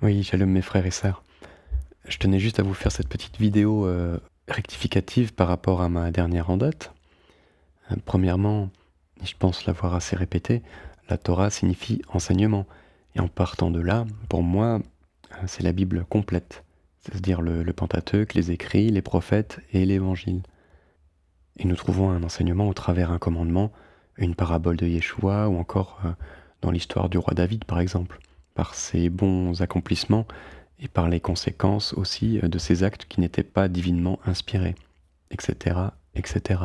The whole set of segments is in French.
Oui, shalom mes frères et sœurs. Je tenais juste à vous faire cette petite vidéo rectificative par rapport à ma dernière en date. Premièrement, et je pense l'avoir assez répété, la Torah signifie enseignement. Et en partant de là, pour moi, c'est la Bible complète. C'est-à-dire le Pentateuque, les écrits, les prophètes et l'Évangile. Et nous trouvons un enseignement au travers un commandement, une parabole de Yeshua ou encore dans l'histoire du roi David par exemple, par ses bons accomplissements et par les conséquences aussi de ses actes qui n'étaient pas divinement inspirés, etc., etc.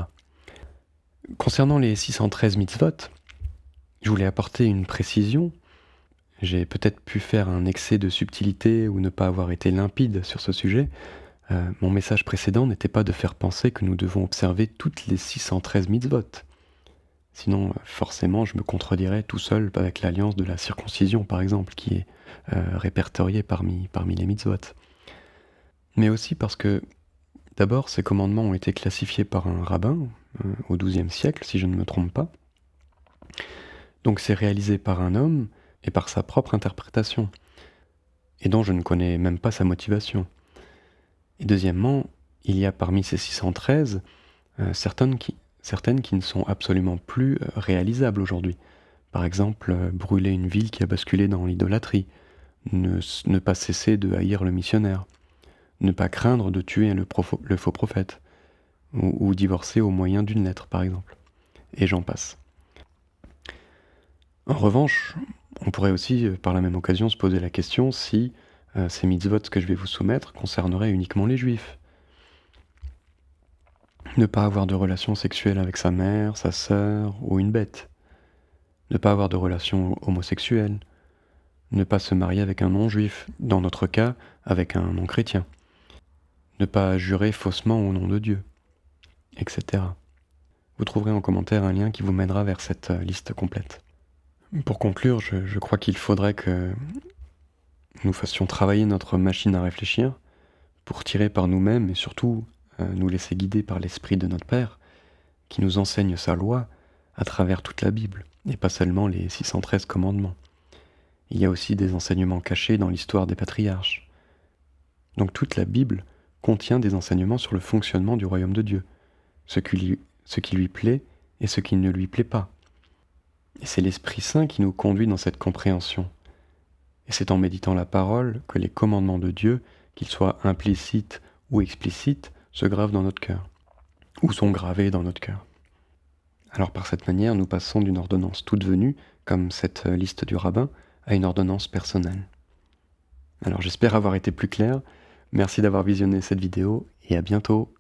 Concernant les 613 mitzvot, je voulais apporter une précision. J'ai peut-être pu faire un excès de subtilité ou ne pas avoir été limpide sur ce sujet. Mon message précédent n'était pas de faire penser que nous devons observer toutes les 613 mitzvot. Sinon, forcément, je me contredirais tout seul avec l'alliance de la circoncision, par exemple, qui est répertoriée parmi les mitzvot. Mais aussi parce que, d'abord, ces commandements ont été classifiés par un rabbin au XIIe siècle, si je ne me trompe pas. Donc c'est réalisé par un homme et par sa propre interprétation, et dont je ne connais même pas sa motivation. Et deuxièmement, il y a parmi ces 613 certaines qui ne sont absolument plus réalisables aujourd'hui. Par exemple, brûler une ville qui a basculé dans l'idolâtrie, ne pas cesser de haïr le missionnaire, ne pas craindre de tuer le faux prophète, ou divorcer au moyen d'une lettre, par exemple. Et j'en passe. En revanche, on pourrait aussi, par la même occasion, se poser la question si ces mitzvot que je vais vous soumettre concerneraient uniquement les juifs. Ne pas avoir de relation sexuelle avec sa mère, sa sœur ou une bête. Ne pas avoir de relation homosexuelle. Ne pas se marier avec un non-juif, dans notre cas, avec un non-chrétien. Ne pas jurer faussement au nom de Dieu, etc. Vous trouverez en commentaire un lien qui vous mènera vers cette liste complète. Pour conclure, je crois qu'il faudrait que nous fassions travailler notre machine à réfléchir pour tirer par nous-mêmes et surtout nous laisser guider par l'Esprit de notre Père qui nous enseigne sa loi à travers toute la Bible et pas seulement les 613 commandements. Il y a aussi des enseignements cachés dans l'histoire des patriarches. Donc toute la Bible contient des enseignements sur le fonctionnement du royaume de Dieu, ce qui lui plaît et ce qui ne lui plaît pas. Et c'est l'Esprit Saint qui nous conduit dans cette compréhension. Et c'est en méditant la parole que les commandements de Dieu, qu'ils soient implicites ou explicites, se gravent dans notre cœur, ou sont gravés dans notre cœur. Alors par cette manière, nous passons d'une ordonnance toute venue, comme cette liste du rabbin, à une ordonnance personnelle. Alors j'espère avoir été plus clair. Merci d'avoir visionné cette vidéo et à bientôt.